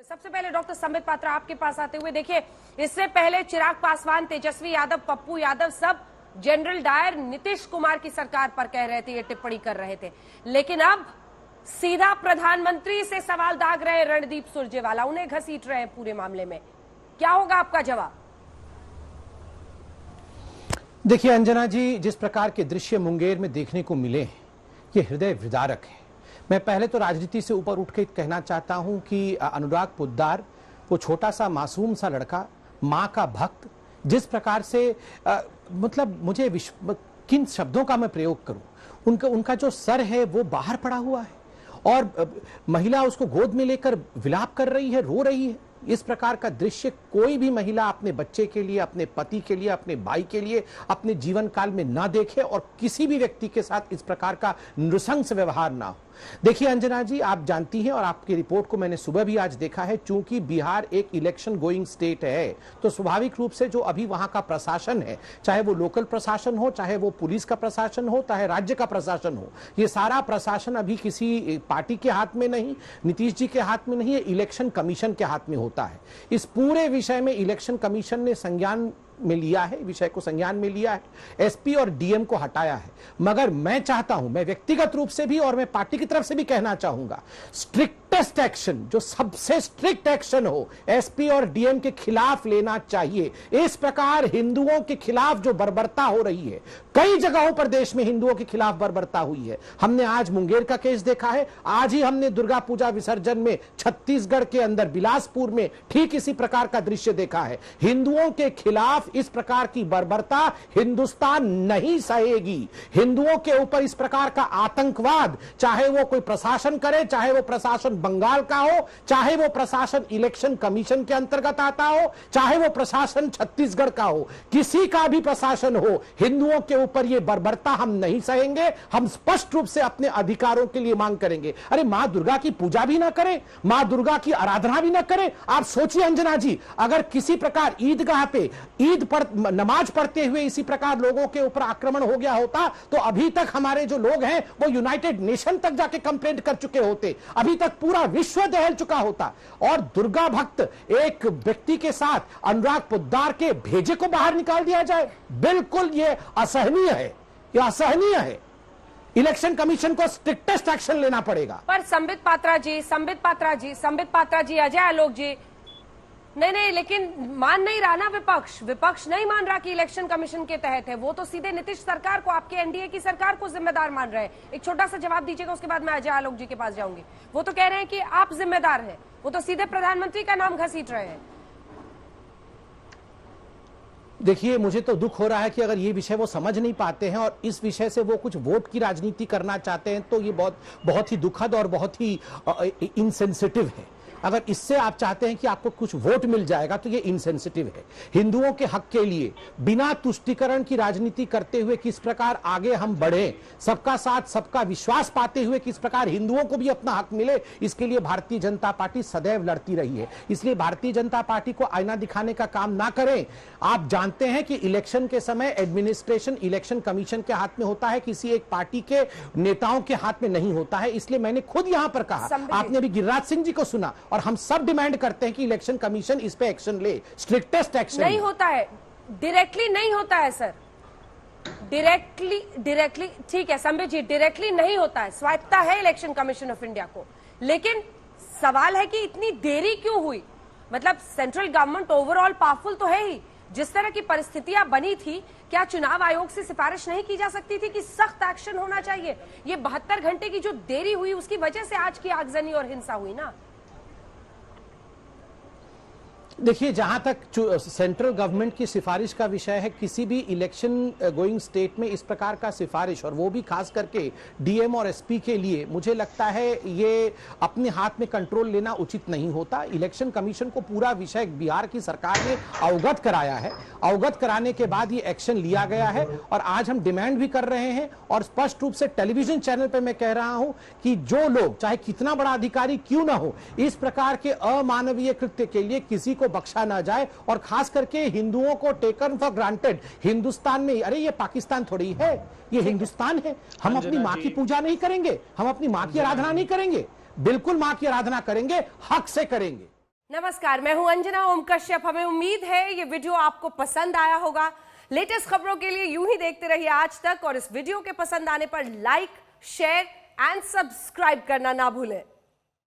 सबसे पहले डॉक्टर संबित पात्रा आपके पास आते हुए, देखिए इससे पहले चिराग पासवान, तेजस्वी यादव, पप्पू यादव सब जनरल डायर नीतीश कुमार की सरकार पर कह रहे थे, ये टिप्पणी कर रहे थे, लेकिन अब सीधा प्रधानमंत्री से सवाल दाग रहे रणदीप सुरजेवाला, उन्हें घसीट रहे हैं पूरे मामले में। क्या होगा आपका जवाब? देखिए अंजना जी, जिस प्रकार के दृश्य मुंगेर में देखने को मिले हैं ये हृदय विदारक है। मैं पहले तो राजनीति से ऊपर उठ के कहना चाहता हूं कि अनुराग पोद्दार, वो छोटा सा मासूम सा लड़का, मां का भक्त, जिस प्रकार से मतलब मुझे किन शब्दों का मैं प्रयोग करूं, उनका जो सर है वो बाहर पड़ा हुआ है और महिला उसको गोद में लेकर विलाप कर रही है, रो रही है। इस प्रकार का दृश्य कोई भी महिला अपने बच्चे के लिए, अपने पति के लिए, अपने भाई के लिए अपने जीवन काल में ना देखे और किसी भी व्यक्ति के साथ इस प्रकार का नृशंस व्यवहार ना हो। देखिए अंजना जी, आप जानती हैं और आपकी रिपोर्ट को मैंने सुबह भी आज देखा है, चूंकि बिहार एक इलेक्शन गोइंग स्टेट है तो स्वाभाविक रूप से जो अभी वहां का प्रशासन है, चाहे वो लोकल प्रशासन हो, चाहे वो पुलिस का प्रशासन हो, चाहे राज्य का प्रशासन हो, ये सारा प्रशासन अभी किसी पार्टी के हाथ में नहीं, नीतीश जी के हाथ में नहीं है, इलेक्शन कमीशन के हाथ में होता है। इस पूरे विषय में इलेक्शन कमीशन ने संज्ञान में लिया है, विषय को संज्ञान में लिया है, एसपी और डीएम को हटाया है। मगर मैं चाहता हूं, मैं व्यक्तिगत रूप से भी और मैं पार्टी की तरफ से भी कहना चाहूंगा, स्ट्रिक्टेस्ट एक्शन, जो सबसे स्ट्रिक्ट एक्शन हो, एसपी और डीएम के खिलाफ लेना चाहिए। इस प्रकार हिंदुओं के खिलाफ जो बर्बरता हो रही है, कई जगहों पर देश में हिंदुओं के खिलाफ बर्बरता हुई है। हमने आज मुंगेर का केस देखा है, आज ही हमने दुर्गा पूजा विसर्जन में छत्तीसगढ़ के अंदर बिलासपुर में ठीक इसी प्रकार का दृश्य देखा है। हिंदुओं के खिलाफ इस प्रकार की बर्बरता हिंदुस्तान नहीं सहेगी। हिंदुओं के ऊपर इस प्रकार का आतंकवाद, चाहे वो कोई प्रशासन करे, चाहे वो प्रशासन बंगाल का हो, चाहे वो प्रशासन इलेक्शन कमीशन के अंतर्गत आता हो, चाहे वो प्रशासन छत्तीसगढ़ का हो, किसी का भी प्रशासन हो, हिंदुओं के ऊपर ये बर्बरता हम नहीं सहेंगे। हम स्पष्ट रूप से अपने अधिकारों के लिए मांग करेंगे। अरे मां दुर्गा की पूजा भी ना करें, मां दुर्गा की आराधना भी ना करें। आप सोचिए अंजना जी, अगर किसी प्रकार ईदगाह पे ईद पर नमाज पढ़ते हुए इसी प्रकार लोगों के ऊपर आक्रमण हो गया होता तो अभी तक हमारे जो लोग हैं वो यूनाइटेड नेशन तक जाके कंप्लेंट कर चुके होते, अभी तक पूरा विश्व दहल चुका होता। और दुर्गा भक्त एक व्यक्ति के साथ अनुराग पोद्दार के भेजे को बाहर निकाल दिया जाए, बिल्कुल ये असहनीय है, ये असहनीय है। इलेक्शन कमीशन को स्ट्रिक्टेस्ट एक्शन लेना पड़ेगा। पर संबित पात्रा जी, अजय आलोक जी, नहीं, लेकिन मान नहीं रहा ना विपक्ष नहीं मान रहा कि इलेक्शन कमीशन के तहत है। वो तो सीधे नीतीश सरकार को, आपके एनडीए की सरकार को जिम्मेदार मान रहे हैं। एक छोटा सा जवाब दीजिएगा, उसके बाद मैं अजय आलोक जी के पास जाऊंगी। वो तो कह रहे हैं कि आप जिम्मेदार हैं, वो तो सीधे प्रधानमंत्री का नाम घसीट रहे हैं। देखिए, मुझे तो दुख हो रहा है कि अगर ये विषय वो समझ नहीं पाते हैं और इस विषय से वो कुछ वोट की राजनीति करना चाहते हैं तो ये बहुत ही दुखद और बहुत ही इनसेंसिटिव है। अगर इससे आप चाहते हैं कि आपको कुछ वोट मिल जाएगा तो ये इनसेंसिटिव है। हिंदुओं के हक के लिए बिना तुष्टीकरण की राजनीति करते हुए किस प्रकार आगे हम बढ़े, सबका साथ सबका विश्वास पाते हुए किस प्रकार हिंदुओं को भी अपना हक मिले, इसके लिए भारतीय जनता पार्टी सदैव लड़ती रही है। इसलिए भारतीय जनता पार्टी को आईना दिखाने का काम ना करें। आप जानते हैं कि इलेक्शन के समय एडमिनिस्ट्रेशन इलेक्शन कमीशन के हाथ में होता है, किसी एक पार्टी के नेताओं के हाथ में नहीं होता है। इसलिए मैंने खुद यहां पर कहा, आपने अभी गिरिराज सिंह जी को सुना, और हम सब डिमांड करते हैं कि इलेक्शन कमीशन इस पे एक्शन ले, स्ट्रिक्टेस्ट एक्शन। नहीं होता है, डायरेक्टली नहीं होता है सर, डायरेक्टली ठीक है संबित जी, डायरेक्टली नहीं होता है, स्वायत्ता है इलेक्शन कमीशन ऑफ इंडिया को। लेकिन सवाल है कि इतनी देरी क्यों हुई? मतलब सेंट्रल गवर्नमेंट ओवरऑल पावरफुल तो है ही, जिस तरह की परिस्थितियां बनी थी, क्या चुनाव आयोग से सिफारिश नहीं की जा सकती थी कि सख्त एक्शन होना चाहिए? ये 72 घंटे की जो देरी हुई उसकी वजह से आज की आगजनी और हिंसा हुई ना। देखिए, जहां तक सेंट्रल गवर्नमेंट की सिफारिश का विषय है, किसी भी इलेक्शन गोइंग स्टेट में इस प्रकार का सिफारिश, और वो भी खास करके डीएम और एसपी के लिए, मुझे लगता है ये अपने हाथ में कंट्रोल लेना उचित नहीं होता। इलेक्शन कमीशन को पूरा विषय बिहार की सरकार ने अवगत कराया है, अवगत कराने के बाद ये एक्शन लिया गया है। और आज हम डिमांड भी कर रहे हैं और स्पष्ट रूप से टेलीविजन चैनल पर मैं कह रहा हूं कि जो लोग, चाहे कितना बड़ा अधिकारी क्यों ना हो, इस प्रकार के अमानवीय कृत्य के लिए किसी को बख्शा ना जाए। और खास करके हिंदुओं को टेकन फॉर ग्रांटेड हिंदुस्तान में, अरे ये पाकिस्तान थोड़ी है, ये हिंदुस्तान है। हम अपनी मां की पूजा नहीं करेंगे, हम अपनी मां की आराधना नहीं करेंगे, बिल्कुल मां की आराधना करेंगे, हक से करेंगे। नमस्कार, मैं हूं अंजना ओम कश्यप। हमें उम्मीद है ये वीडियो आपको पसंद आया होगा। लेटेस्ट खबरों के लिए यूं ही देखते रहिए आज तक, और इस वीडियो के पसंद आने पर लाइक, शेयर एंड सब्सक्राइब करना ना भूलें।